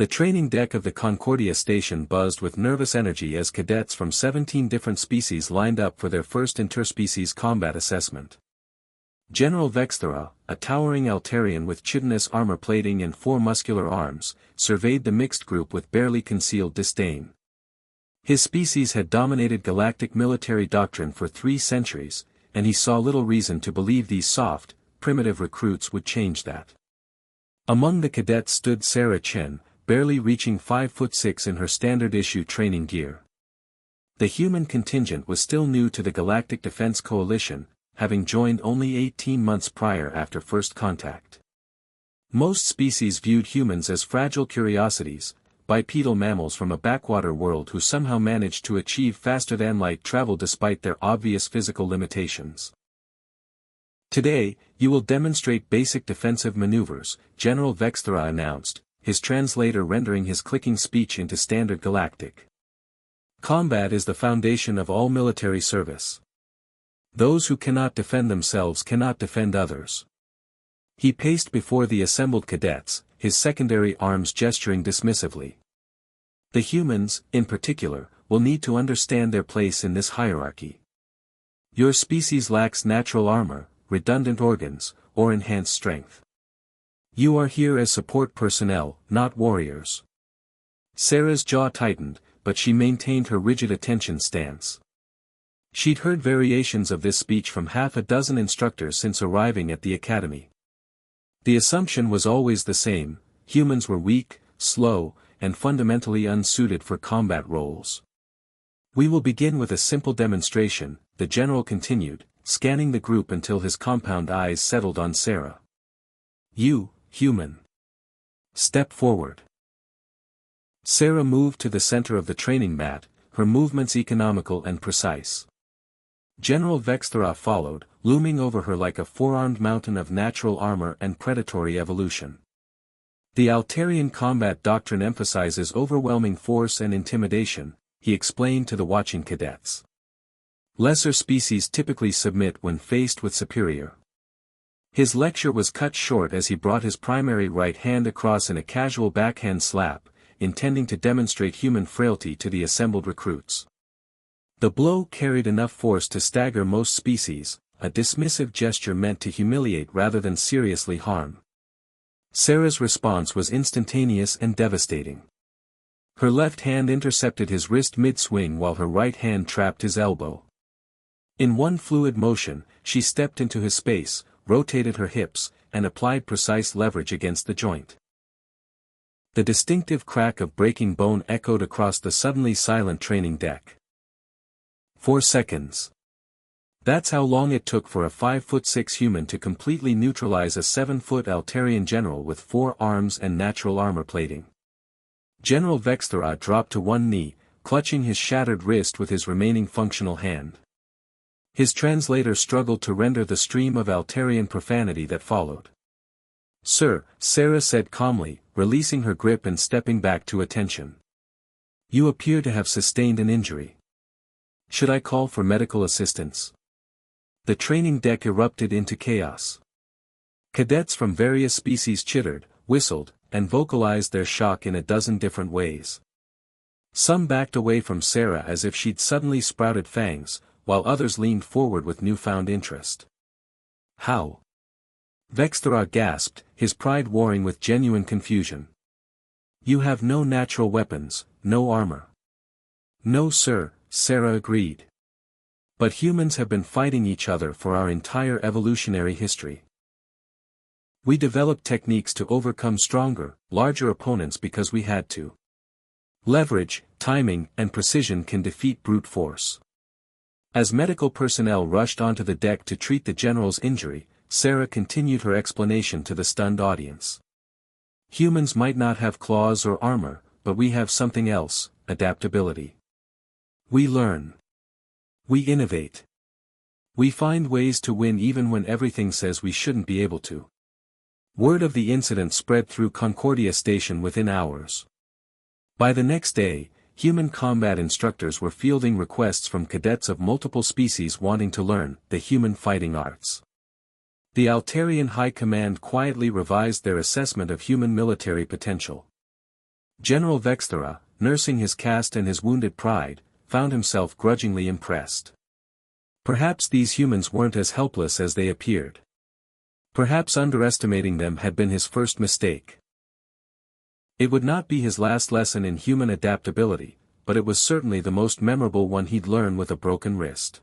The training deck of the Concordia station buzzed with nervous energy as cadets from 17 different species lined up for their first interspecies combat assessment. General Vexthera, a towering Altarian with chitinous armor plating and 4 muscular arms, surveyed the mixed group with barely concealed disdain. His species had dominated galactic military doctrine for 3 centuries, and he saw little reason to believe these soft, primitive recruits would change that. Among the cadets stood Sarah Chen, barely reaching 5'6" in her standard-issue training gear. The human contingent was still new to the Galactic Defense Coalition, having joined only 18 months prior after first contact. Most species viewed humans as fragile curiosities, bipedal mammals from a backwater world who somehow managed to achieve faster-than-light travel despite their obvious physical limitations. Today, you will demonstrate basic defensive maneuvers, General Vexthera announced, his translator rendering his clicking speech into standard galactic. Combat is the foundation of all military service. Those who cannot defend themselves cannot defend others. He paced before the assembled cadets, his secondary arms gesturing dismissively. The humans, in particular, will need to understand their place in this hierarchy. Your species lacks natural armor, redundant organs, or enhanced strength. You are here as support personnel, not warriors. Sarah's jaw tightened, but she maintained her rigid attention stance. She'd heard variations of this speech from half a dozen instructors since arriving at the academy. The assumption was always the same: humans were weak, slow, and fundamentally unsuited for combat roles. We will begin with a simple demonstration, the general continued, scanning the group until his compound eyes settled on Sarah. You, human. Step forward. Sarah moved to the center of the training mat, her movements economical and precise. General Vexthera followed, looming over her like a four-armed mountain of natural armor and predatory evolution. The Altarian combat doctrine emphasizes overwhelming force and intimidation, he explained to the watching cadets. Lesser species typically submit when faced with superior. His lecture was cut short as he brought his primary right hand across in a casual backhand slap, intending to demonstrate human frailty to the assembled recruits. The blow carried enough force to stagger most species, a dismissive gesture meant to humiliate rather than seriously harm. Sarah's response was instantaneous and devastating. Her left hand intercepted his wrist mid-swing while her right hand trapped his elbow. In one fluid motion, she stepped into his space, rotated her hips, and applied precise leverage against the joint. The distinctive crack of breaking bone echoed across the suddenly silent training deck. 4 seconds. That's how long it took for a 5'6" human to completely neutralize a 7-foot Altarian general with 4 arms and natural armor plating. General Vexthera dropped to one knee, clutching his shattered wrist with his remaining functional hand. His translator struggled to render the stream of Altarian profanity that followed. "Sir," Sarah said calmly, releasing her grip and stepping back to attention. "You appear to have sustained an injury. Should I call for medical assistance?" The training deck erupted into chaos. Cadets from various species chittered, whistled, and vocalized their shock in a dozen different ways. Some backed away from Sarah as if she'd suddenly sprouted fangs, while others leaned forward with newfound interest. "How?" Vexthera gasped, his pride warring with genuine confusion. "You have no natural weapons, no armor." "No sir," Sarah agreed. "But humans have been fighting each other for our entire evolutionary history. We developed techniques to overcome stronger, larger opponents because we had to. Leverage, timing, and precision can defeat brute force." As medical personnel rushed onto the deck to treat the general's injury, Sarah continued her explanation to the stunned audience. "Humans might not have claws or armor, but we have something else: adaptability. We learn. We innovate. We find ways to win even when everything says we shouldn't be able to." Word of the incident spread through Concordia Station within hours. By the next day, human combat instructors were fielding requests from cadets of multiple species wanting to learn the human fighting arts. The Altarian High Command quietly revised their assessment of human military potential. General Vexthera, nursing his caste and his wounded pride, found himself grudgingly impressed. Perhaps these humans weren't as helpless as they appeared. Perhaps underestimating them had been his first mistake. It would not be his last lesson in human adaptability, but it was certainly the most memorable one he'd learn with a broken wrist.